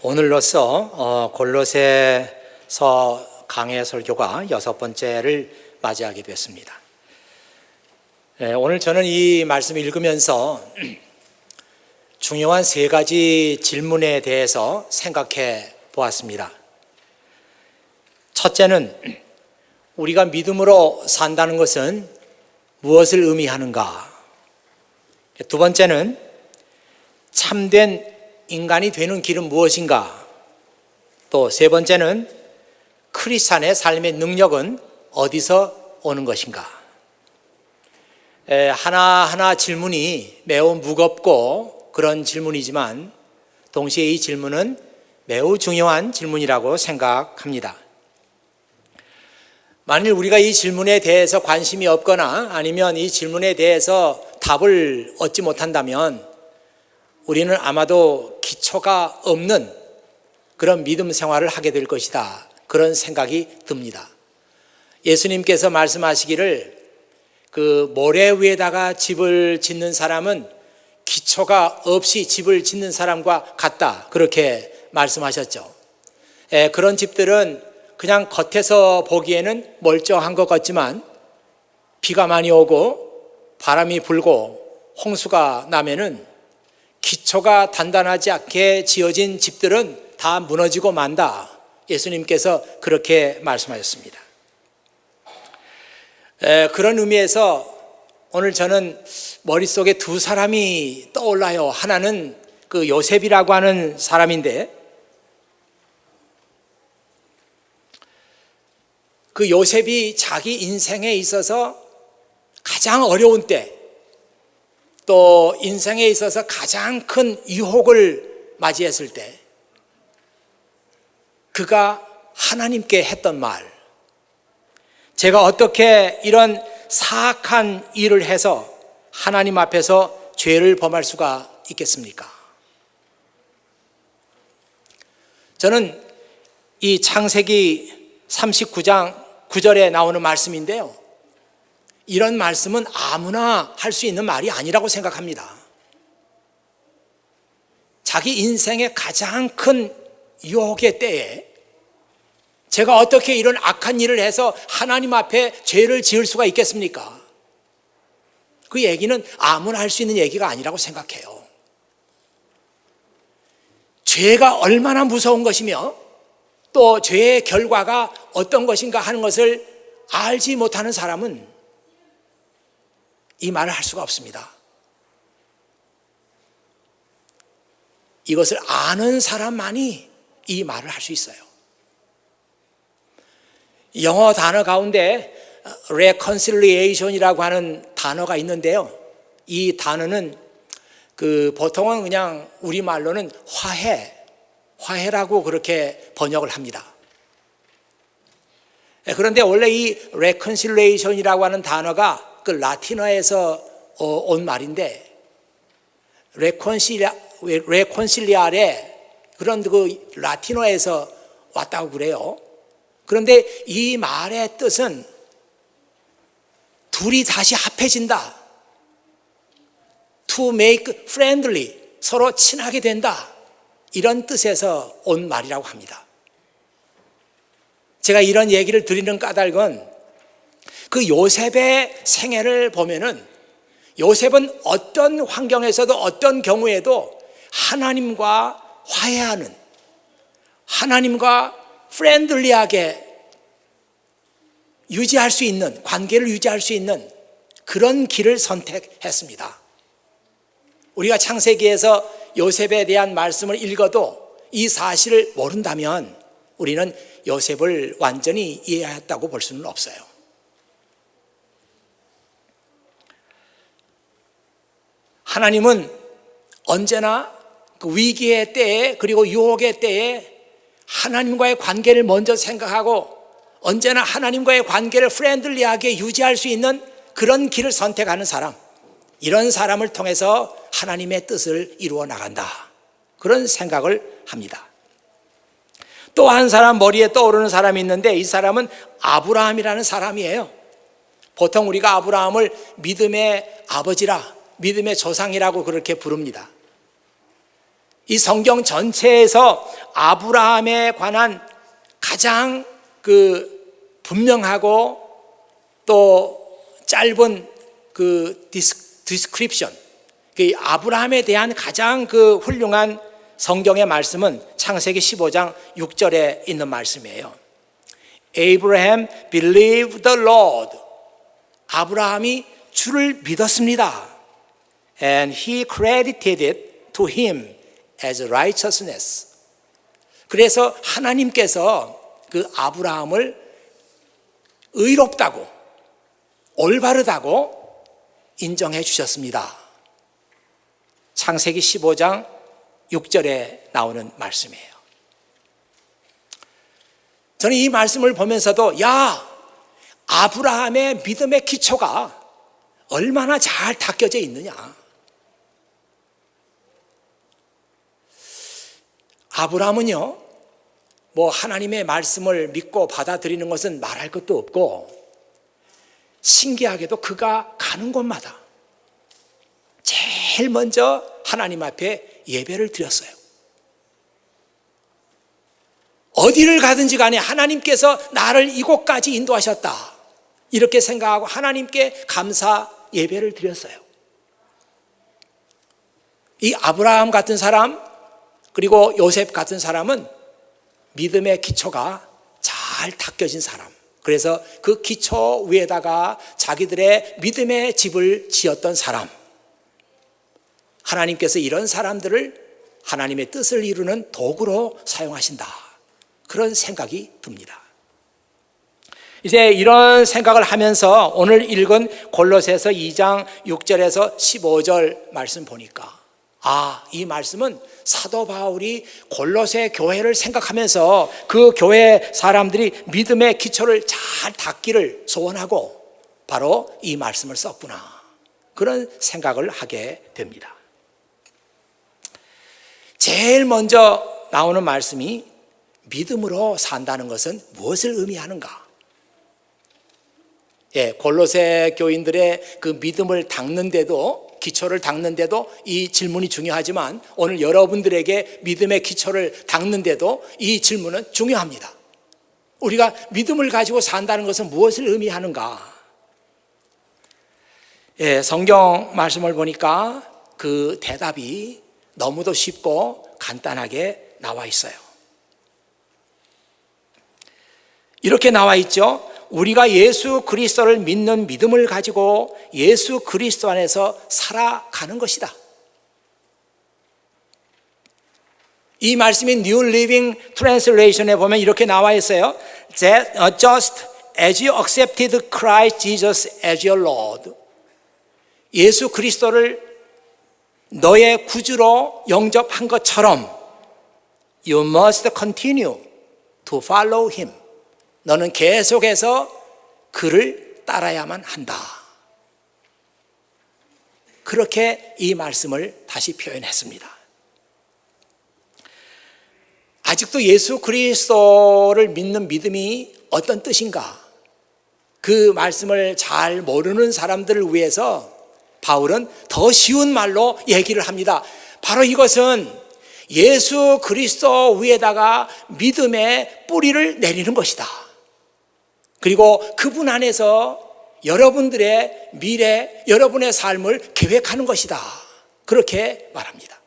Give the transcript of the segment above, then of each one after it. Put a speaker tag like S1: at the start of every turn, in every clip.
S1: 오늘로써 골로새서 강해 설교가 6번째를 맞이하게 됐습니다. 오늘 저는 이 말씀을 읽으면서 중요한 3가지 질문에 대해서 생각해 보았습니다. 첫째는 우리가 믿음으로 산다는 것은 무엇을 의미하는가? 두 번째는 참된 인간이 되는 길은 무엇인가? 또 세 번째는 크리스찬의 삶의 능력은 어디서 오는 것인가? 하나하나 질문이 매우 무겁고 그런 질문이지만 동시에 이 질문은 매우 중요한 질문이라고 생각합니다. 만일 우리가 이 질문에 대해서 관심이 없거나 아니면 이 질문에 대해서 답을 얻지 못한다면 우리는 아마도 기초가 없는 그런 믿음 생활을 하게 될 것이다. 그런 생각이 듭니다. 예수님께서 말씀하시기를 그 모래 위에다가 집을 짓는 사람은 기초가 없이 집을 짓는 사람과 같다. 그렇게 말씀하셨죠. 그런 집들은 그냥 겉에서 보기에는 멀쩡한 것 같지만 비가 많이 오고 바람이 불고 홍수가 나면은 기초가 단단하지 않게 지어진 집들은 다 무너지고 만다. 예수님께서 그렇게 말씀하셨습니다. 그런 의미에서 오늘 저는 머릿속에 2 사람이 떠올라요. 하나는 그 요셉이라고 하는 사람인데 그 요셉이 자기 인생에 있어서 가장 어려운 때 또 인생에 있어서 가장 큰 유혹을 맞이했을 때 그가 하나님께 했던 말, 제가 어떻게 이런 사악한 일을 해서 하나님 앞에서 죄를 범할 수가 있겠습니까? 저는 이 창세기 39장 9절에 나오는 말씀인데요, 이런 말씀은 아무나 할 수 있는 말이 아니라고 생각합니다. 자기 인생의 가장 큰 유혹의 때에 제가 어떻게 이런 악한 일을 해서 하나님 앞에 죄를 지을 수가 있겠습니까? 그 얘기는 아무나 할 수 있는 얘기가 아니라고 생각해요. 죄가 얼마나 무서운 것이며 또 죄의 결과가 어떤 것인가 하는 것을 알지 못하는 사람은 이 말을 할 수가 없습니다. 이것을 아는 사람만이 이 말을 할 수 있어요. 영어 단어 가운데 reconciliation이라고 하는 단어가 있는데요, 이 단어는 보통은 그냥 우리말로는 화해라고 그렇게 번역을 합니다. 그런데 원래 이 reconciliation이라고 하는 단어가 그 라틴어에서 온 말인데 레콘실리아레 그런 그 라틴어에서 왔다고 그래요. 그런데 이 말의 뜻은 둘이 다시 합해진다, to make friendly, 서로 친하게 된다, 이런 뜻에서 온 말이라고 합니다. 제가 이런 얘기를 드리는 까닭은 그 요셉의 생애를 보면은 요셉은 어떤 환경에서도 어떤 경우에도 하나님과 화해하는, 하나님과 프렌들리하게 유지할 수 있는, 관계를 유지할 수 있는 그런 길을 선택했습니다. 우리가 창세기에서 요셉에 대한 말씀을 읽어도 이 사실을 모른다면 우리는 요셉을 완전히 이해했다고 볼 수는 없어요. 하나님은 언제나 그 위기의 때에 그리고 유혹의 때에 하나님과의 관계를 먼저 생각하고 언제나 하나님과의 관계를 프렌들리하게 유지할 수 있는 그런 길을 선택하는 사람, 이런 사람을 통해서 하나님의 뜻을 이루어 나간다, 그런 생각을 합니다. 또 한 사람 머리에 떠오르는 사람이 있는데 이 사람은 아브라함이라는 사람이에요. 보통 우리가 아브라함을 믿음의 아버지라, 믿음의 조상이라고 그렇게 부릅니다. 이 성경 전체에서 아브라함에 관한 가장 분명하고 또 짧은 디스크립션, 아브라함에 대한 가장 훌륭한 성경의 말씀은 창세기 15장 6절에 있는 말씀이에요. Abraham believed the Lord. 아브라함이 주를 믿었습니다. And he credited it to him as righteousness. 그래서 하나님께서 아브라함을 의롭다고, 올바르다고 인정해 주셨습니다. 창세기 15장 6절에 나오는 말씀이에요. 저는 이 말씀을 보면서도 아브라함의 믿음의 기초가 얼마나 잘 닦여져 있느냐. 아브라함은요, 하나님의 말씀을 믿고 받아들이는 것은 말할 것도 없고, 신기하게도 그가 가는 곳마다 제일 먼저 하나님 앞에 예배를 드렸어요. 어디를 가든지 간에 하나님께서 나를 이곳까지 인도하셨다, 이렇게 생각하고 하나님께 감사 예배를 드렸어요. 이 아브라함 같은 사람, 그리고 요셉 같은 사람은 믿음의 기초가 잘 닦여진 사람, 그래서 그 기초 위에다가 자기들의 믿음의 집을 지었던 사람, 하나님께서 이런 사람들을 하나님의 뜻을 이루는 도구로 사용하신다, 그런 생각이 듭니다. 이제 이런 생각을 하면서 오늘 읽은 골로새서 2장 6절에서 15절 말씀 보니까 이 말씀은 사도 바울이 골로새 교회를 생각하면서 그 교회 사람들이 믿음의 기초를 잘 닦기를 소원하고 바로 이 말씀을 썼구나, 그런 생각을 하게 됩니다. 제일 먼저 나오는 말씀이 믿음으로 산다는 것은 무엇을 의미하는가? 골로새 교인들의 그 믿음을 닦는데도, 기초를 닦는데도 이 질문이 중요하지만 오늘 여러분들에게 믿음의 기초를 닦는데도 이 질문은 중요합니다. 우리가 믿음을 가지고 산다는 것은 무엇을 의미하는가? 성경 말씀을 보니까 그 대답이 너무도 쉽고 간단하게 나와 있어요. 이렇게 나와 있죠. 우리가 예수 그리스도를 믿는 믿음을 가지고 예수 그리스도 안에서 살아가는 것이다. 이 말씀이 New Living Translation에 보면 이렇게 나와 있어요. That just as you accepted Christ Jesus as your Lord. 예수 그리스도를 너의 구주로 영접한 것처럼 You must continue to follow Him. 너는 계속해서 그를 따라야만 한다. 그렇게 이 말씀을 다시 표현했습니다. 아직도 예수 그리스도를 믿는 믿음이 어떤 뜻인가? 그 말씀을 잘 모르는 사람들을 위해서 바울은 더 쉬운 말로 얘기를 합니다. 바로 이것은 예수 그리스도 위에다가 믿음의 뿌리를 내리는 것이다. 그리고 그분 안에서 여러분들의 미래, 여러분의 삶을 계획하는 것이다. 그렇게 말합니다.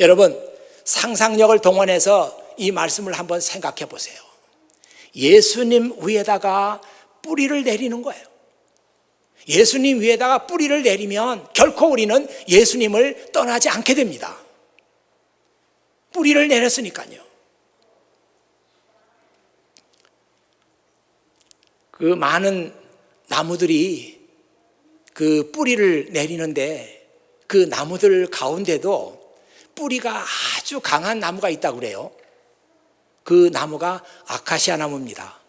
S1: 여러분, 상상력을 동원해서 이 말씀을 한번 생각해 보세요. 예수님 위에다가 뿌리를 내리는 거예요. 예수님 위에다가 뿌리를 내리면 결코 우리는 예수님을 떠나지 않게 됩니다. 뿌리를 내렸으니까요. 그 많은 나무들이 그 뿌리를 내리는데 그 나무들 가운데도 뿌리가 아주 강한 나무가 있다고 그래요. 그 나무가 아카시아 나무입니다.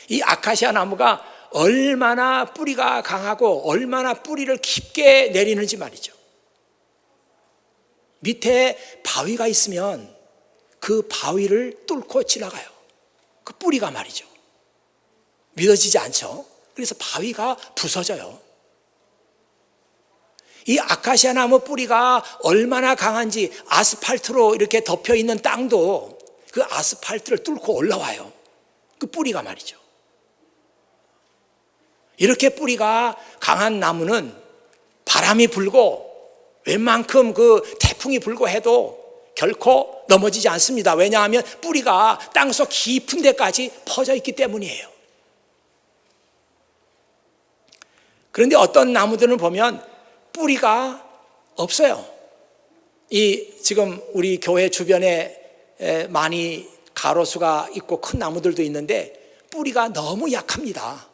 S1: 이 아카시아 나무가 얼마나 뿌리가 강하고 얼마나 뿌리를 깊게 내리는지 말이죠. 밑에 바위가 있으면 그 바위를 뚫고 지나가요. 그 뿌리가 말이죠. 믿어지지 않죠? 그래서 바위가 부서져요. 이 아카시아 나무 뿌리가 얼마나 강한지 아스팔트로 이렇게 덮여 있는 땅도 그 아스팔트를 뚫고 올라와요. 그 뿌리가 말이죠. 이렇게 뿌리가 강한 나무는 바람이 불고 웬만큼 그 태풍이 불고 해도 결코 넘어지지 않습니다. 왜냐하면 뿌리가 땅속 깊은 데까지 퍼져 있기 때문이에요. 그런데 어떤 나무들은 보면 뿌리가 없어요. 지금 우리 교회 주변에 많이 가로수가 있고 큰 나무들도 있는데 뿌리가 너무 약합니다.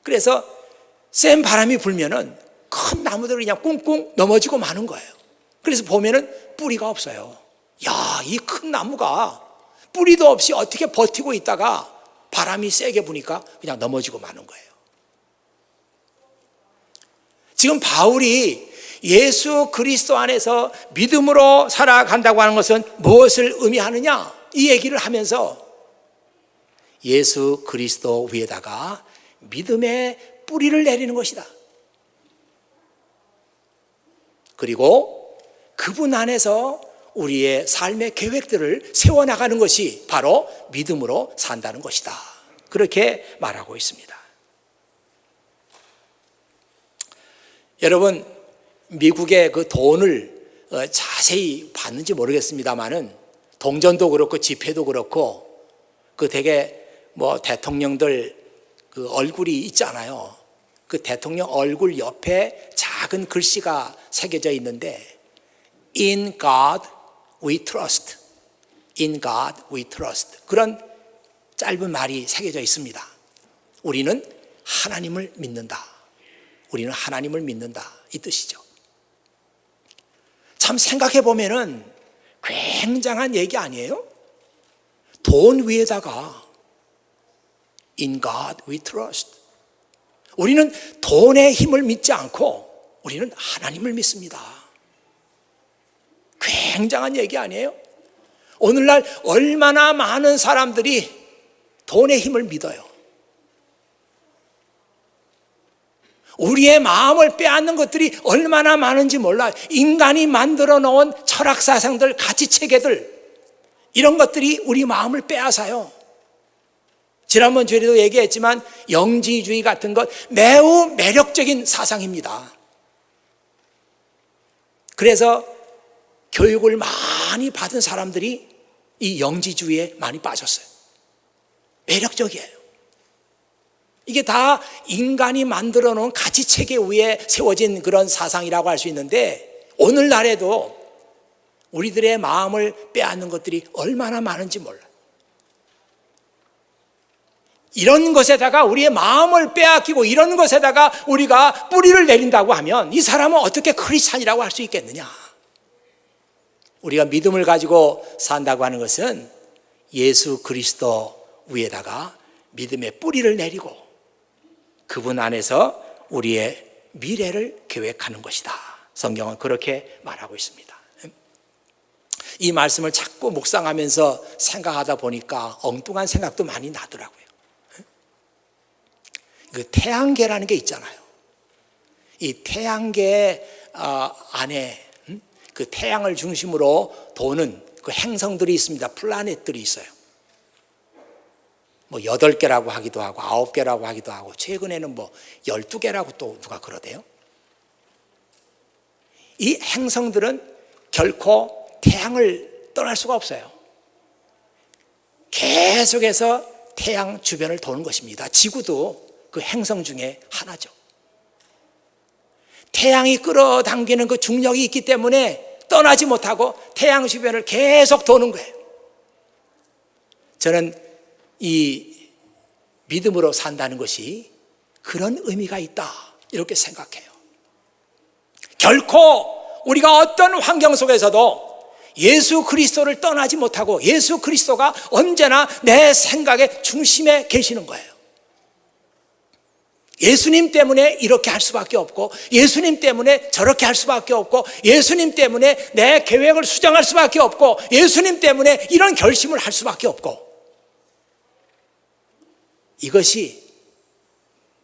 S1: 그래서 센 바람이 불면은 큰 나무들이 그냥 꿍꿍 넘어지고 마는 거예요. 그래서 보면은 뿌리가 없어요. 야, 이 큰 나무가 뿌리도 없이 어떻게 버티고 있다가 바람이 세게 부니까 그냥 넘어지고 마는 거예요. 지금 바울이 예수 그리스도 안에서 믿음으로 살아간다고 하는 것은 무엇을 의미하느냐? 이 얘기를 하면서 예수 그리스도 위에다가 믿음의 뿌리를 내리는 것이다. 그리고 그분 안에서 우리의 삶의 계획들을 세워나가는 것이 바로 믿음으로 산다는 것이다. 그렇게 말하고 있습니다. 여러분, 미국의 그 돈을 자세히 봤는지 모르겠습니다만은 동전도 그렇고 지폐도 그렇고 그 되게 뭐 대통령들 그 얼굴이 있잖아요. 그 대통령 얼굴 옆에 작은 글씨가 새겨져 있는데 In God we trust. In God we trust. 그런 짧은 말이 새겨져 있습니다. 우리는 하나님을 믿는다. 우리는 하나님을 믿는다. 이 뜻이죠. 참 생각해 보면은 굉장한 얘기 아니에요? 돈 위에다가 In God we trust. 우리는 돈의 힘을 믿지 않고 우리는 하나님을 믿습니다. 굉장한 얘기 아니에요? 오늘날 얼마나 많은 사람들이 돈의 힘을 믿어요. 우리의 마음을 빼앗는 것들이 얼마나 많은지 몰라요. 인간이 만들어 놓은 철학사상들, 가치체계들, 이런 것들이 우리 마음을 빼앗아요. 지난번 주에도 얘기했지만 영지주의 같은 것 매우 매력적인 사상입니다. 그래서 교육을 많이 받은 사람들이 이 영지주의에 많이 빠졌어요. 매력적이에요. 이게 다 인간이 만들어 놓은 가치체계 위에 세워진 그런 사상이라고 할 수 있는데 오늘날에도 우리들의 마음을 빼앗는 것들이 얼마나 많은지 몰라요. 이런 것에다가 우리의 마음을 빼앗기고 이런 것에다가 우리가 뿌리를 내린다고 하면 이 사람은 어떻게 크리스찬이라고 할 수 있겠느냐? 우리가 믿음을 가지고 산다고 하는 것은 예수 그리스도 위에다가 믿음의 뿌리를 내리고 그분 안에서 우리의 미래를 계획하는 것이다. 성경은 그렇게 말하고 있습니다. 이 말씀을 자꾸 묵상하면서 생각하다 보니까 엉뚱한 생각도 많이 나더라고요. 그 태양계라는 게 있잖아요. 이 태양계 안에 그 태양을 중심으로 도는 그 행성들이 있습니다. 플라넷들이 있어요. 뭐 8개라고 하기도 하고 9개라고 하기도 하고 최근에는 뭐 12개라고 또 누가 그러대요. 이 행성들은 결코 태양을 떠날 수가 없어요. 계속해서 태양 주변을 도는 것입니다. 지구도 그 행성 중에 하나죠. 태양이 끌어당기는 그 중력이 있기 때문에 떠나지 못하고 태양 주변을 계속 도는 거예요. 저는 이 믿음으로 산다는 것이 그런 의미가 있다 이렇게 생각해요. 결코 우리가 어떤 환경 속에서도 예수 그리스도를 떠나지 못하고 예수 그리스도가 언제나 내 생각의 중심에 계시는 거예요. 예수님 때문에 이렇게 할 수밖에 없고 예수님 때문에 저렇게 할 수밖에 없고 예수님 때문에 내 계획을 수정할 수밖에 없고 예수님 때문에 이런 결심을 할 수밖에 없고 이것이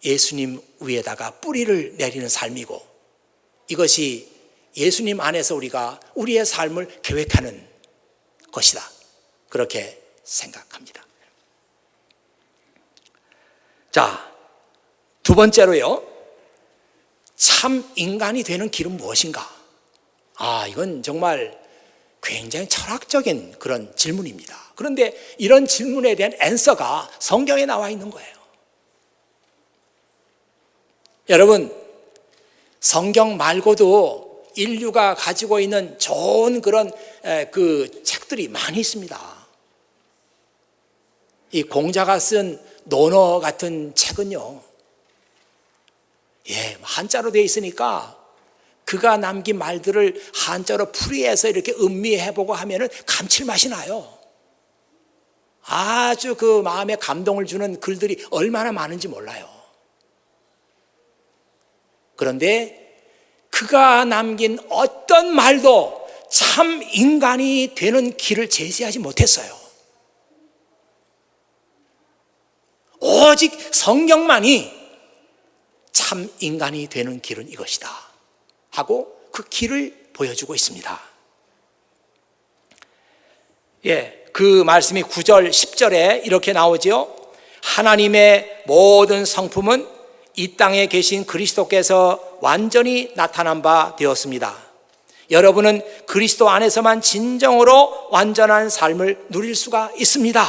S1: 예수님 위에다가 뿌리를 내리는 삶이고 이것이 예수님 안에서 우리가 우리의 삶을 계획하는 것이다. 그렇게 생각합니다. 자, 두 번째로요. 참 인간이 되는 길은 무엇인가? 이건 정말 굉장히 철학적인 그런 질문입니다. 그런데 이런 질문에 대한 앤서가 성경에 나와 있는 거예요. 여러분, 성경 말고도 인류가 가지고 있는 좋은 그런 그 책들이 많이 있습니다. 이 공자가 쓴 논어 같은 책은요, 한자로 되어 있으니까 그가 남긴 말들을 한자로 풀이해서 이렇게 음미해보고 하면은 감칠맛이 나요. 아주 그 마음에 감동을 주는 글들이 얼마나 많은지 몰라요. 그런데 그가 남긴 어떤 말도 참 인간이 되는 길을 제시하지 못했어요. 오직 성경만이 참 인간이 되는 길은 이것이다 하고 그 길을 보여주고 있습니다. 그 말씀이 9절, 10절에 이렇게 나오죠. 하나님의 모든 성품은 이 땅에 계신 그리스도께서 완전히 나타난 바 되었습니다. 여러분은 그리스도 안에서만 진정으로 완전한 삶을 누릴 수가 있습니다.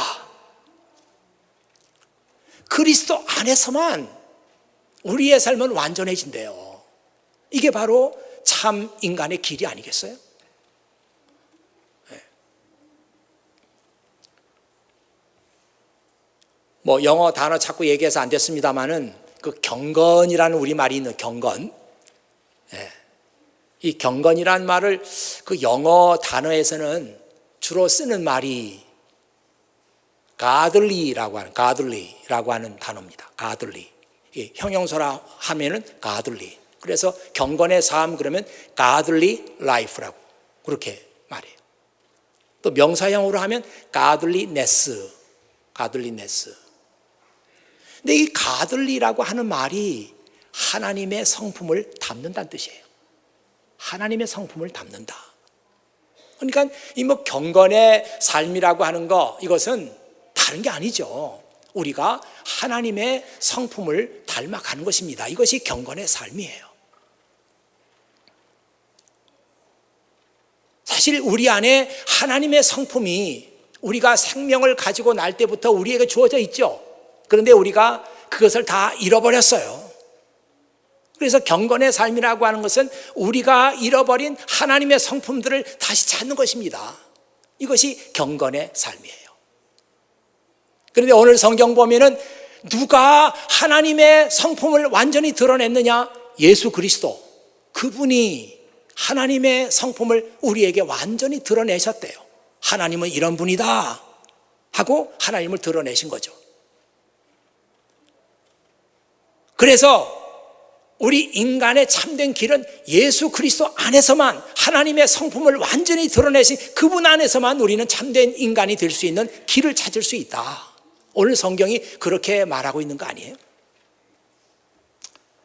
S1: 그리스도 안에서만 우리의 삶은 완전해진대요. 이게 바로 참 인간의 길이 아니겠어요? 영어 단어 자꾸 얘기해서 안 됐습니다만은 그 경건이라는 우리말이 있는 경건. 이 경건이라는 말을 그 영어 단어에서는 주로 쓰는 말이 godly라고 하는 단어입니다. godly. 형용사라 하면은 godly. 그래서 경건의 삶 그러면 godly life라고 그렇게 말해요. 또 명사형으로 하면 godliness. 근데 이 godly라고 하는 말이 하나님의 성품을 담는다는 뜻이에요. 하나님의 성품을 담는다. 그러니까 이 경건의 삶이라고 하는 거 이것은 다른 게 아니죠. 우리가 하나님의 성품을 닮아가는 것입니다. 이것이 경건의 삶이에요. 사실 우리 안에 하나님의 성품이 우리가 생명을 가지고 날 때부터 우리에게 주어져 있죠. 그런데 우리가 그것을 다 잃어버렸어요. 그래서 경건의 삶이라고 하는 것은 우리가 잃어버린 하나님의 성품들을 다시 찾는 것입니다. 이것이 경건의 삶이에요. 그런데 오늘 성경 보면은 누가 하나님의 성품을 완전히 드러냈느냐? 예수 그리스도. 그분이 하나님의 성품을 우리에게 완전히 드러내셨대요. 하나님은 이런 분이다 하고 하나님을 드러내신 거죠. 그래서 우리 인간의 참된 길은 예수 그리스도 안에서만 하나님의 성품을 완전히 드러내신 그분 안에서만 우리는 참된 인간이 될 수 있는 길을 찾을 수 있다. 오늘 성경이 그렇게 말하고 있는 거 아니에요?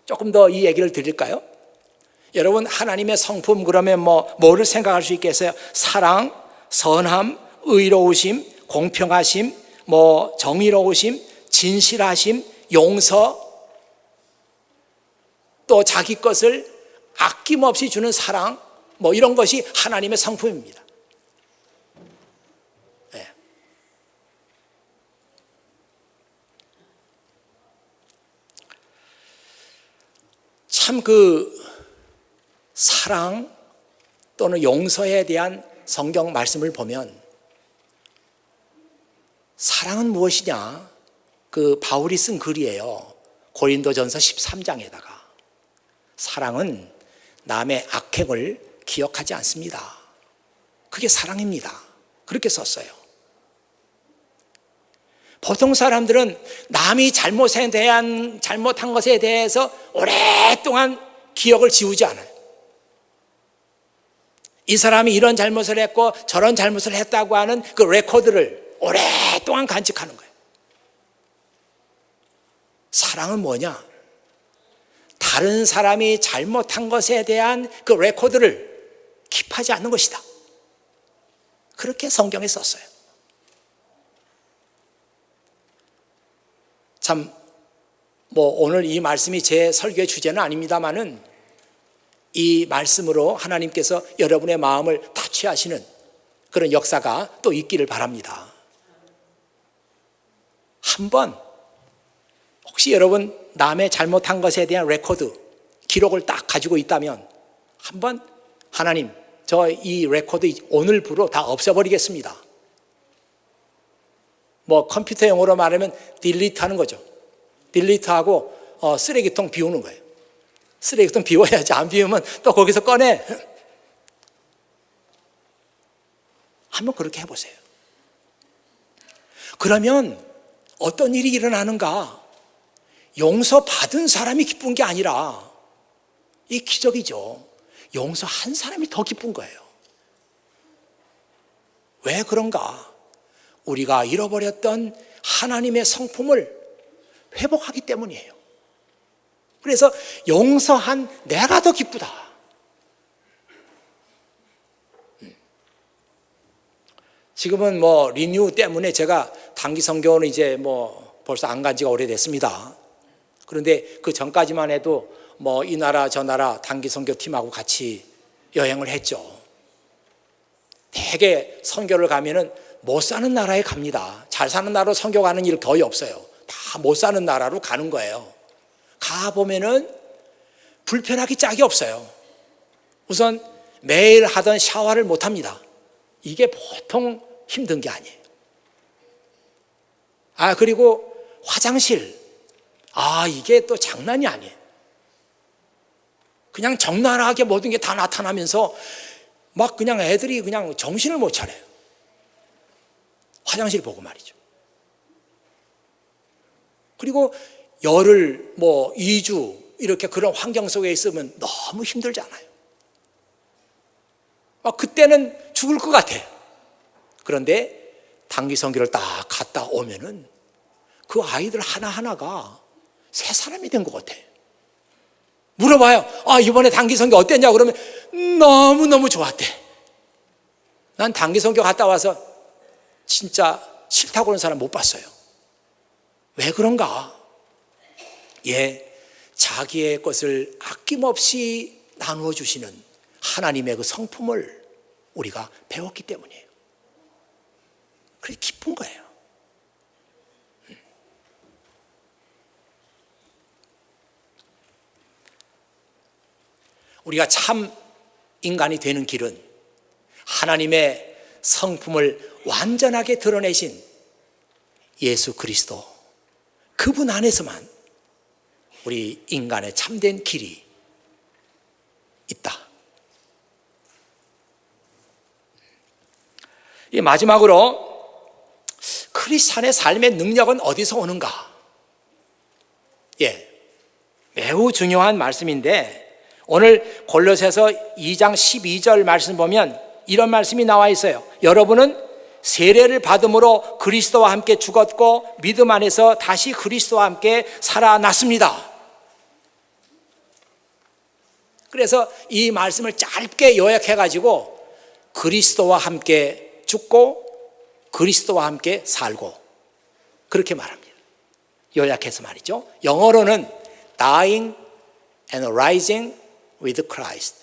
S1: 조금 더 이 얘기를 드릴까요? 여러분, 하나님의 성품 그러면 뭐를 생각할 수 있겠어요? 사랑, 선함, 의로우심, 공평하심, 정의로우심, 진실하심, 용서, 또 자기 것을 아낌없이 주는 사랑, 이런 것이 하나님의 성품입니다. 참 사랑 또는 용서에 대한 성경 말씀을 보면 사랑은 무엇이냐? 바울이 쓴 글이에요. 고린도전서 13장에다가 사랑은 남의 악행을 기억하지 않습니다. 그게 사랑입니다. 그렇게 썼어요. 보통 사람들은 남이 잘못한 것에 대해서 오랫동안 기억을 지우지 않아요. 이 사람이 이런 잘못을 했고 저런 잘못을 했다고 하는 그 레코드를 오랫동안 간직하는 거예요. 사랑은 뭐냐? 다른 사람이 잘못한 것에 대한 그 레코드를 킵하지 않는 것이다. 그렇게 성경에 썼어요. 참, 오늘 이 말씀이 제 설교의 주제는 아닙니다만은 이 말씀으로 하나님께서 여러분의 마음을 타취하시는 그런 역사가 또 있기를 바랍니다. 한번 혹시 여러분 남의 잘못한 것에 대한 레코드, 기록을 딱 가지고 있다면 한번 하나님, 저 이 레코드 오늘부로 다 없애버리겠습니다. 컴퓨터 용어로 말하면 딜리트 하는 거죠. 딜리트하고 쓰레기통 비우는 거예요. 쓰레기통 비워야지. 안 비우면 또 거기서 꺼내. 한번 그렇게 해보세요. 그러면 어떤 일이 일어나는가? 용서받은 사람이 기쁜 게 아니라 이 기적이죠. 용서한 사람이 더 기쁜 거예요. 왜 그런가? 우리가 잃어버렸던 하나님의 성품을 회복하기 때문이에요. 그래서 용서한 내가 더 기쁘다. 지금은 리뉴 때문에 제가 단기 선교는 이제 벌써 안 간 지가 오래됐습니다. 그런데 그 전까지만 해도 이 나라 저 나라 단기 선교 팀하고 같이 여행을 했죠. 대개 선교를 가면은 못 사는 나라에 갑니다. 잘 사는 나라로 선교 가는 일 거의 없어요. 다 못 사는 나라로 가는 거예요. 가보면은 불편하기 짝이 없어요. 우선 매일 하던 샤워를 못 합니다. 이게 보통 힘든 게 아니에요. 그리고 화장실. 이게 또 장난이 아니에요. 그냥 적나라하게 모든 게 다 나타나면서 막 그냥 애들이 그냥 정신을 못 차려요. 화장실 보고 말이죠. 그리고 열흘, 2주 이렇게 그런 환경 속에 있으면 너무 힘들잖아요. 그때는 죽을 것 같아요. 그런데 단기 선교를 딱 갔다 오면은 그 아이들 하나하나가 새 사람이 된 것 같아요. 물어봐요. 이번에 단기 선교 어땠냐? 그러면 너무너무 좋았대. 난 단기 선교 갔다 와서 진짜 싫다고 그러는 사람 못 봤어요. 왜 그런가? 자기의 것을 아낌없이 나누어 주시는 하나님의 그 성품을 우리가 배웠기 때문이에요. 그래서 기쁜 거예요. 우리가 참 인간이 되는 길은 하나님의 성품을 완전하게 드러내신 예수 그리스도, 그분 안에서만 우리 인간의 참된 길이 있다. 이 마지막으로 크리스찬의 삶의 능력은 어디서 오는가? 매우 중요한 말씀인데 오늘 골로새서 2장 12절 말씀 보면 이런 말씀이 나와 있어요. 여러분은 세례를 받음으로 그리스도와 함께 죽었고 믿음 안에서 다시 그리스도와 함께 살아났습니다. 그래서 이 말씀을 짧게 요약해가지고 그리스도와 함께 죽고 그리스도와 함께 살고 그렇게 말합니다. 요약해서 말이죠. 영어로는 dying and rising with Christ.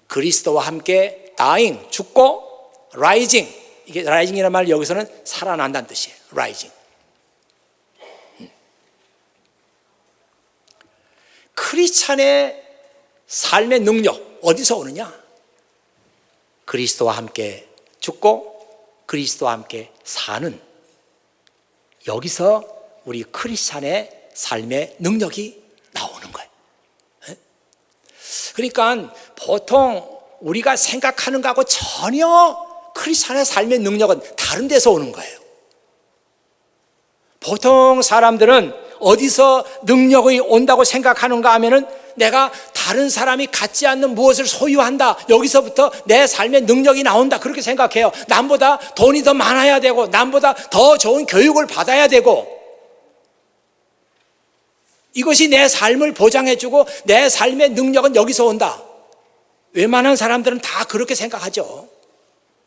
S1: 그리스도와 함께 dying, 죽고 rising. 이게 rising이라는 말 여기서는 살아난다는 뜻이에요. rising. 크리스찬의 삶의 능력 어디서 오느냐? 그리스도와 함께 죽고 그리스도와 함께 사는, 여기서 우리 크리스찬의 삶의 능력이 나오는 거예요. 그러니까 보통 우리가 생각하는 것하고 전혀 크리스찬의 삶의 능력은 다른 데서 오는 거예요. 보통 사람들은 어디서 능력이 온다고 생각하는가 하면은 내가 다른 사람이 갖지 않는 무엇을 소유한다, 여기서부터 내 삶의 능력이 나온다, 그렇게 생각해요. 남보다 돈이 더 많아야 되고 남보다 더 좋은 교육을 받아야 되고 이것이 내 삶을 보장해주고 내 삶의 능력은 여기서 온다. 웬만한 사람들은 다 그렇게 생각하죠.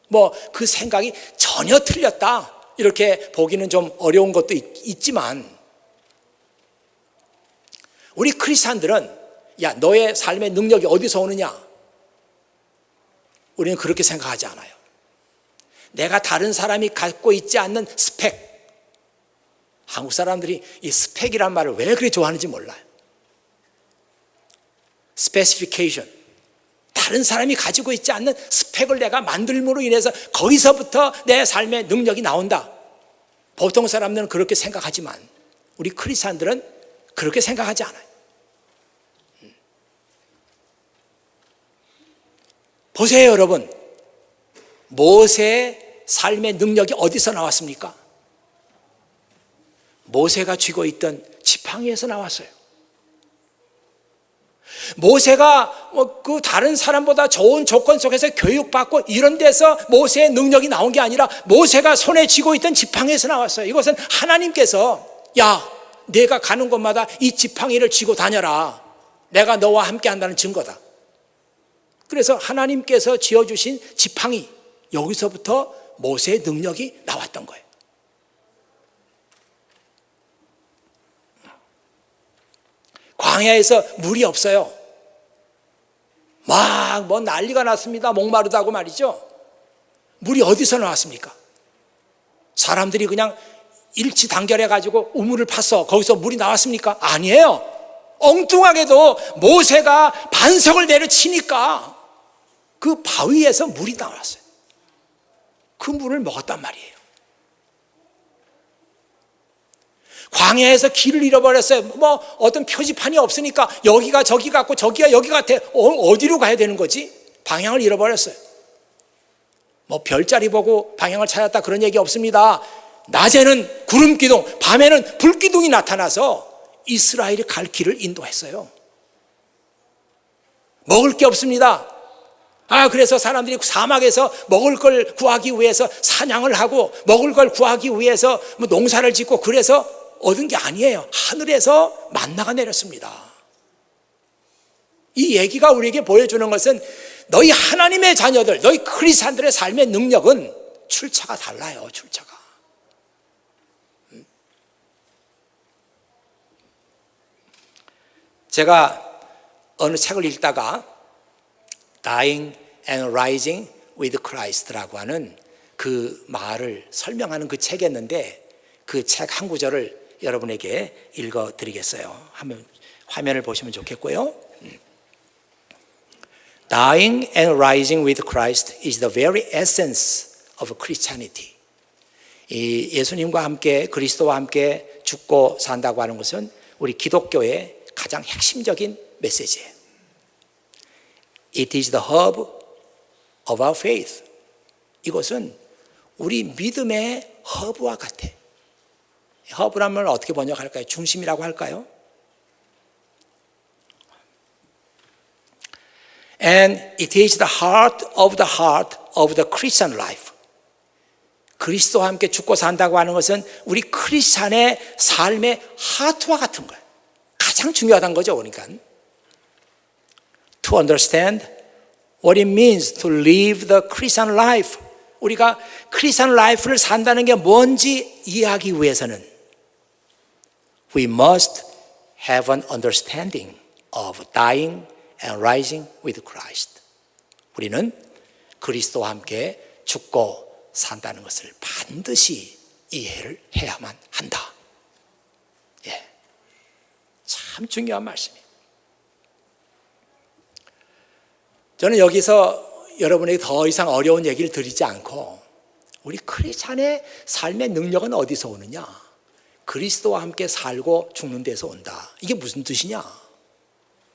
S1: 뭐 그 생각이 전혀 틀렸다 이렇게 보기는 좀 어려운 것도 있지만, 우리 크리스찬들은 야, 너의 삶의 능력이 어디서 오느냐? 우리는 그렇게 생각하지 않아요. 내가 다른 사람이 갖고 있지 않는 스펙. 한국 사람들이 이 스펙이란 말을 왜 그렇게 좋아하는지 몰라요. 스페시피케이션. 다른 사람이 가지고 있지 않는 스펙을 내가 만들므로 인해서 거기서부터 내 삶의 능력이 나온다. 보통 사람들은 그렇게 생각하지만 우리 크리스찬들은 그렇게 생각하지 않아요. 보세요, 여러분. 모세의 삶의 능력이 어디서 나왔습니까? 모세가 쥐고 있던 지팡이에서 나왔어요. 모세가 그 다른 사람보다 좋은 조건 속에서 교육받고 이런 데서 모세의 능력이 나온 게 아니라 모세가 손에 쥐고 있던 지팡이에서 나왔어요. 이것은 하나님께서 야, 내가 가는 곳마다 이 지팡이를 쥐고 다녀라. 내가 너와 함께 한다는 증거다. 그래서 하나님께서 쥐어주신 지팡이, 여기서부터 모세의 능력이 나왔던 거예요. 광야에서 물이 없어요. 막 뭐 난리가 났습니다. 목마르다고 말이죠. 물이 어디서 나왔습니까? 사람들이 그냥 일치단결해가지고 우물을 팠어. 거기서 물이 나왔습니까? 아니에요. 엉뚱하게도 모세가 반석을 내려치니까 그 바위에서 물이 나왔어요. 그 물을 먹었단 말이에요. 광야에서 길을 잃어버렸어요. 뭐 어떤 표지판이 없으니까 여기가 저기 같고 저기가 여기 같아. 어디로 가야 되는 거지? 방향을 잃어버렸어요. 뭐 별자리 보고 방향을 찾았다 그런 얘기 없습니다. 낮에는 구름 기둥, 밤에는 불 기둥이 나타나서 이스라엘이 갈 길을 인도했어요. 먹을 게 없습니다. 그래서 사람들이 사막에서 먹을 걸 구하기 위해서 사냥을 하고 먹을 걸 구하기 위해서 뭐 농사를 짓고 그래서 얻은 게 아니에요. 하늘에서 만나가 내렸습니다. 이 얘기가 우리에게 보여주는 것은 너희 하나님의 자녀들, 너희 크리스찬들의 삶의 능력은 출처가 달라요. 출처가. 제가 어느 책을 읽다가 Dying and Rising with Christ라고 하는 그 말을 설명하는 그 책이었는데 그 책 한 구절을 여러분에게 읽어드리겠어요. 한번 화면을 보시면 좋겠고요. Dying and rising with Christ is the very essence of Christianity. 이 예수님과 함께 그리스도와 함께 죽고 산다고 하는 것은 우리 기독교의 가장 핵심적인 메시지예요. It is the hub of our faith. 이것은 우리 믿음의 허브와 같아. 허브라는 말 어떻게 번역할까요? 중심이라고 할까요? And it is the heart of the Christian life. 그리스도와 함께 죽고 산다고 하는 것은 우리 크리스찬의 삶의 하트와 같은 거예요. 가장 중요하다는 거죠. 그러니까 To understand what it means to live the Christian life. 우리가 크리스찬 라이프를 산다는 게 뭔지 이해하기 위해서는 We must have an understanding of dying and rising with Christ. 우리는 그리스도와 함께 죽고 산다는 것을 반드시 이해를 해야만 한다. 예, 참 중요한 말씀이에요. 저는 여기서 여러분에게 더 이상 어려운 얘기를 드리지 않고 우리 크리스찬의 삶의 능력은 어디서 오느냐? 그리스도와 함께 살고 죽는 데서 온다. 이게 무슨 뜻이냐?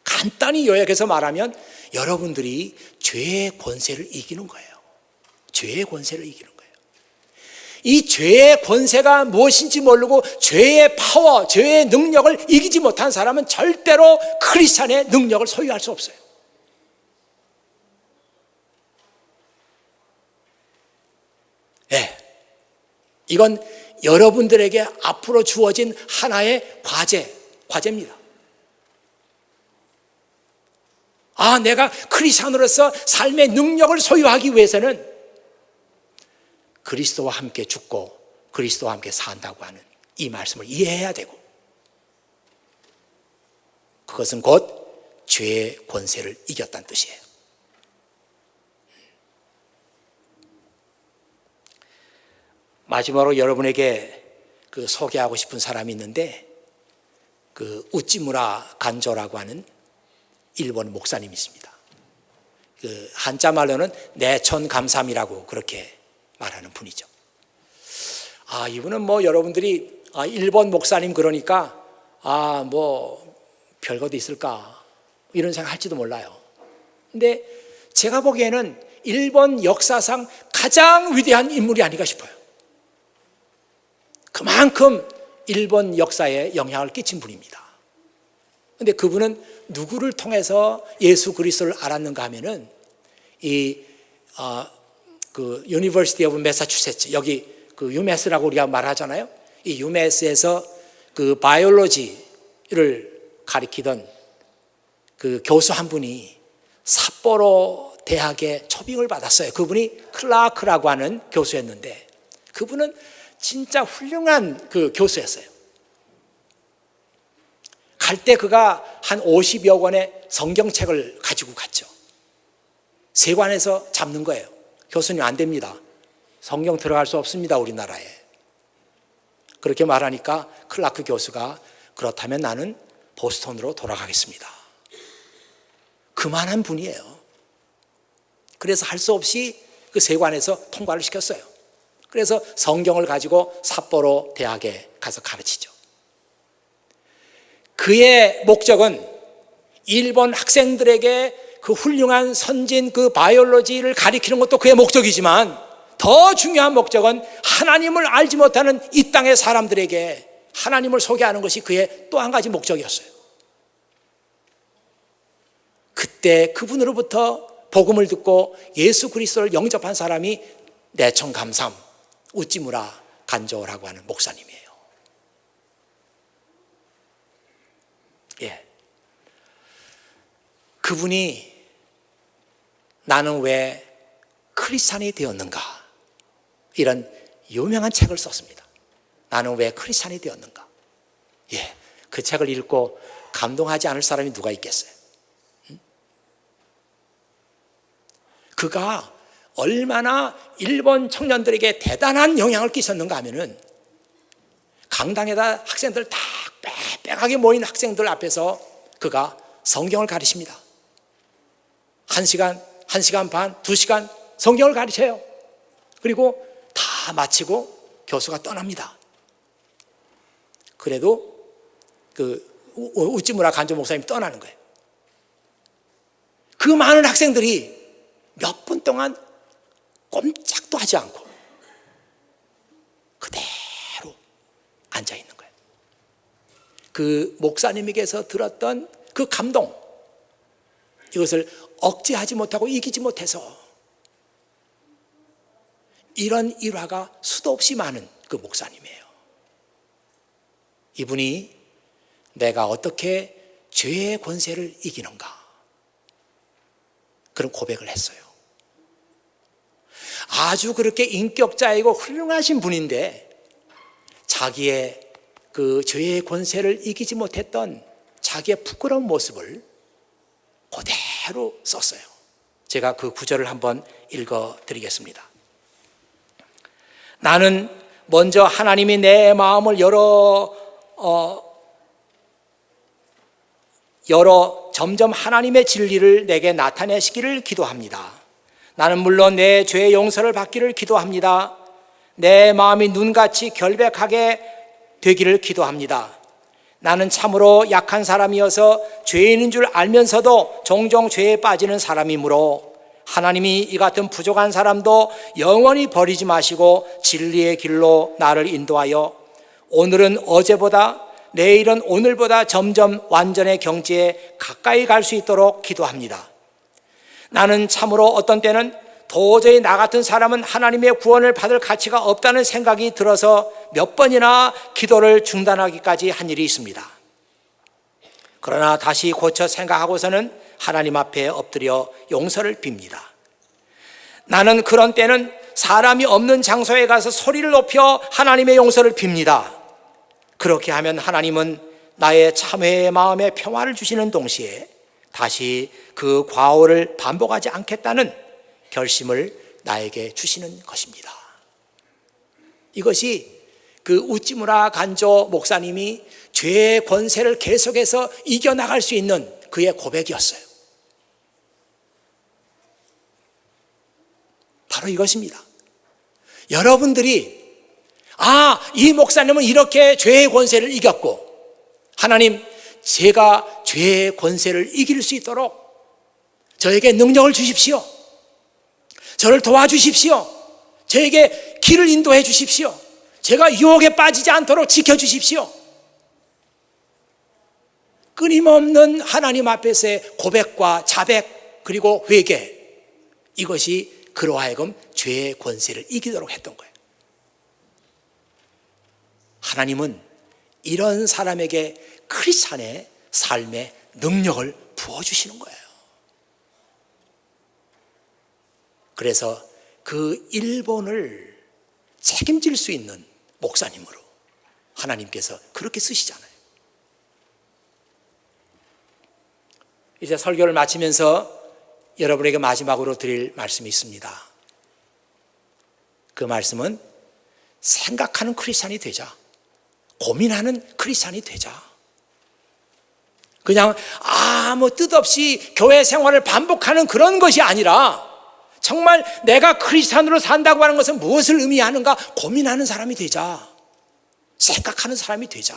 S1: 간단히 요약해서 말하면 여러분들이 죄의 권세를 이기는 거예요. 죄의 권세를 이기는 거예요. 이 죄의 권세가 무엇인지 모르고 죄의 파워, 죄의 능력을 이기지 못한 사람은 절대로 크리스찬의 능력을 소유할 수 없어요. 네. 이건 여러분들에게 앞으로 주어진 하나의 과제입니다. 내가 크리스찬으로서 삶의 능력을 소유하기 위해서는 그리스도와 함께 죽고 그리스도와 함께 산다고 하는 이 말씀을 이해해야 되고, 그것은 곧 죄의 권세를 이겼다는 뜻이에요. 마지막으로 여러분에게 소개하고 싶은 사람이 있는데, 우찌무라 간조라고 하는 일본 목사님이 있습니다. 한자 말로는 내천감삼이라고 그렇게 말하는 분이죠. 이분은 여러분들이 일본 목사님 그러니까 별것도 있을까 이런 생각 할지도 몰라요. 근데 제가 보기에는 일본 역사상 가장 위대한 인물이 아닌가 싶어요. 그만큼 일본 역사에 영향을 끼친 분입니다. 근데 그분은 누구를 통해서 예수 그리스도를 알았는가 하면은 University of Massachusetts, 여기 UMass라고 우리가 말하잖아요. 이 UMass에서 바이올로지를 가리키던 교수 한 분이 삿포로 대학에 초빙을 받았어요. 그분이 클라크라고 하는 교수였는데, 그분은 진짜 훌륭한 교수였어요. 갈 때 그가 한 50여 권의 성경책을 가지고 갔죠. 세관에서 잡는 거예요. 교수님 안 됩니다. 성경 들어갈 수 없습니다, 우리나라에. 그렇게 말하니까 클라크 교수가 그렇다면 나는 보스턴으로 돌아가겠습니다. 그만한 분이에요. 그래서 할 수 없이 그 세관에서 통과를 시켰어요. 그래서 성경을 가지고 삿포로 대학에 가서 가르치죠. 그의 목적은 일본 학생들에게 그 훌륭한 선진 바이올로지를 가리키는 것도 그의 목적이지만, 더 중요한 목적은 하나님을 알지 못하는 이 땅의 사람들에게 하나님을 소개하는 것이 그의 또 한 가지 목적이었어요. 그때 그분으로부터 복음을 듣고 예수 그리스도를 영접한 사람이 내천감삼 우찌무라 간조라고 하는 목사님이에요. 그분이 나는 왜 크리스찬이 되었는가, 이런 유명한 책을 썼습니다. 나는 왜 크리스찬이 되었는가. 그 책을 읽고 감동하지 않을 사람이 누가 있겠어요? 그가 얼마나 일본 청년들에게 대단한 영향을 끼쳤는가 하면은, 강당에다 학생들 다 빽빽하게 모인 학생들 앞에서 그가 성경을 가르칩니다. 1시간, 1시간 반, 2시간 성경을 가르쳐요. 그리고 다 마치고 교수가 떠납니다. 그래도 우찌무라 간조 목사님이 떠나는 거예요. 그 많은 학생들이 몇 분 동안 꼼짝도 하지 않고 그대로 앉아 있는 거예요. 그 목사님에게서 들었던 그 감동, 이것을 억제하지 못하고 이기지 못해서 이런 일화가 수도 없이 많은 그 목사님이에요. 이분이 내가 어떻게 죄의 권세를 이기는가, 그런 고백을 했어요. 아주 그렇게 인격자이고 훌륭하신 분인데 자기의 그 죄의 권세를 이기지 못했던 자기의 부끄러운 모습을 그대로 썼어요. 제가 그 구절을 한번 읽어드리겠습니다. 나는 먼저 하나님이 내 마음을 열어 점점 하나님의 진리를 내게 나타내시기를 기도합니다. 나는 물론 내 죄의 용서를 받기를 기도합니다. 내 마음이 눈같이 결백하게 되기를 기도합니다. 나는 참으로 약한 사람이어서 죄인인 줄 알면서도 종종 죄에 빠지는 사람이므로 하나님이 이 같은 부족한 사람도 영원히 버리지 마시고 진리의 길로 나를 인도하여 오늘은 어제보다, 내일은 오늘보다 점점 완전의 경지에 가까이 갈 수 있도록 기도합니다. 나는 참으로 어떤 때는 도저히 나 같은 사람은 하나님의 구원을 받을 가치가 없다는 생각이 들어서 몇 번이나 기도를 중단하기까지 한 일이 있습니다. 그러나 다시 고쳐 생각하고서는 하나님 앞에 엎드려 용서를 빕니다. 나는 그런 때는 사람이 없는 장소에 가서 소리를 높여 하나님의 용서를 빕니다. 그렇게 하면 하나님은 나의 참회의 마음에 평화를 주시는 동시에 다시 그 과오를 반복하지 않겠다는 결심을 나에게 주시는 것입니다. 이것이 그 우찌무라 간조 목사님이 죄의 권세를 계속해서 이겨나갈 수 있는 그의 고백이었어요. 바로 이것입니다. 여러분들이 이 목사님은 이렇게 죄의 권세를 이겼고, 하나님, 제가 죄의 권세를 이길 수 있도록 저에게 능력을 주십시오. 저를 도와주십시오. 저에게 길을 인도해 주십시오. 제가 유혹에 빠지지 않도록 지켜주십시오. 끊임없는 하나님 앞에서의 고백과 자백 그리고 회개, 이것이 그로 하여금 죄의 권세를 이기도록 했던 거예요. 하나님은 이런 사람에게 크리스찬의 삶의 능력을 부어주시는 거예요. 그래서 그 일본을 책임질 수 있는 목사님으로 하나님께서 그렇게 쓰시잖아요. 이제 설교를 마치면서 여러분에게 마지막으로 드릴 말씀이 있습니다. 그 말씀은 생각하는 크리스찬이 되자, 고민하는 크리스찬이 되자. 그냥 아무 뜻 없이 교회 생활을 반복하는 그런 것이 아니라 정말 내가 크리스찬으로 산다고 하는 것은 무엇을 의미하는가 고민하는 사람이 되자. 생각하는 사람이 되자.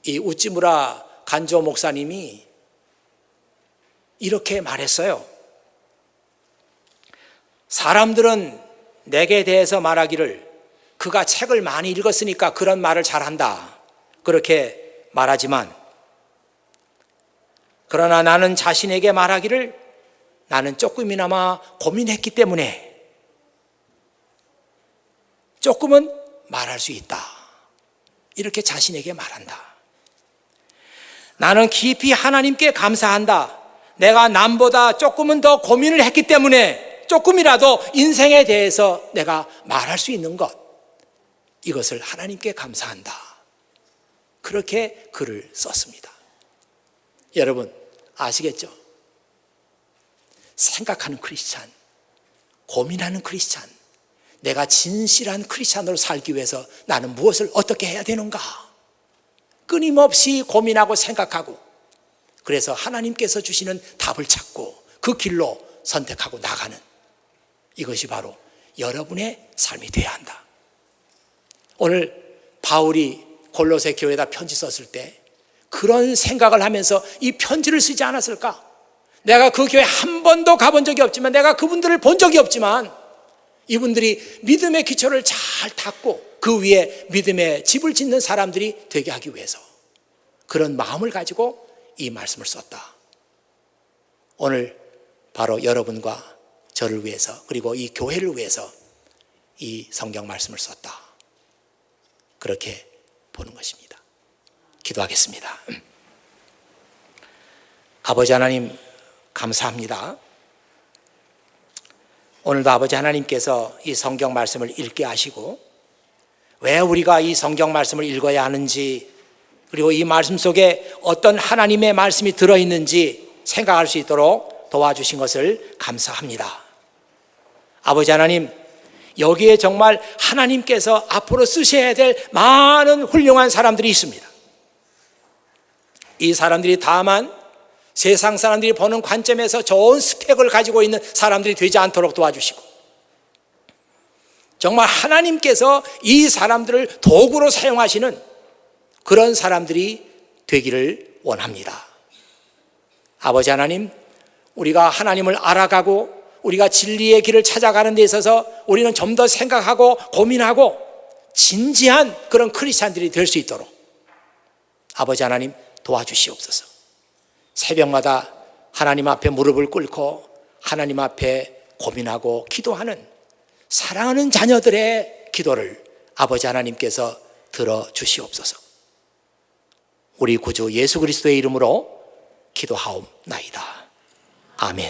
S1: 이 우찌무라 간조 목사님이 이렇게 말했어요. 사람들은 내게 대해서 말하기를 그가 책을 많이 읽었으니까 그런 말을 잘한다, 그렇게 말하지만, 그러나 나는 자신에게 말하기를 나는 조금이나마 고민했기 때문에 조금은 말할 수 있다, 이렇게 자신에게 말한다. 나는 깊이 하나님께 감사한다. 내가 남보다 조금은 더 고민을 했기 때문에 조금이라도 인생에 대해서 내가 말할 수 있는 것, 이것을 하나님께 감사한다. 그렇게 글을 썼습니다. 여러분 아시겠죠? 생각하는 크리스찬, 고민하는 크리스찬, 내가 진실한 크리스찬으로 살기 위해서 나는 무엇을 어떻게 해야 되는가? 끊임없이 고민하고 생각하고, 그래서 하나님께서 주시는 답을 찾고 그 길로 선택하고 나가는, 이것이 바로 여러분의 삶이 되어야 한다. 오늘 바울이 골로새 교회에다 편지 썼을 때 그런 생각을 하면서 이 편지를 쓰지 않았을까? 내가 그 교회 한 번도 가본 적이 없지만, 내가 그분들을 본 적이 없지만, 이분들이 믿음의 기초를 잘 닦고 그 위에 믿음의 집을 짓는 사람들이 되게 하기 위해서 그런 마음을 가지고 이 말씀을 썼다. 오늘 바로 여러분과 저를 위해서, 그리고 이 교회를 위해서 이 성경 말씀을 썼다, 그렇게 보는 것입니다. 기도하겠습니다. 아버지 하나님, 감사합니다. 오늘도 아버지 하나님께서 이 성경 말씀을 읽게 하시고, 왜 우리가 이 성경 말씀을 읽어야 하는지, 그리고 이 말씀 속에 어떤 하나님의 말씀이 들어있는지 생각할 수 있도록 도와주신 것을 감사합니다. 아버지 하나님, 여기에 정말 하나님께서 앞으로 쓰셔야 될 많은 훌륭한 사람들이 있습니다. 이 사람들이 다만 세상 사람들이 보는 관점에서 좋은 스펙을 가지고 있는 사람들이 되지 않도록 도와주시고, 정말 하나님께서 이 사람들을 도구로 사용하시는 그런 사람들이 되기를 원합니다. 아버지 하나님, 우리가 하나님을 알아가고 우리가 진리의 길을 찾아가는 데 있어서 우리는 좀 더 생각하고 고민하고 진지한 그런 크리스찬들이 될 수 있도록 아버지 하나님 도와주시옵소서. 새벽마다 하나님 앞에 무릎을 꿇고 하나님 앞에 고민하고 기도하는 사랑하는 자녀들의 기도를 아버지 하나님께서 들어주시옵소서. 우리 구주 예수 그리스도의 이름으로 기도하옵나이다. 아멘.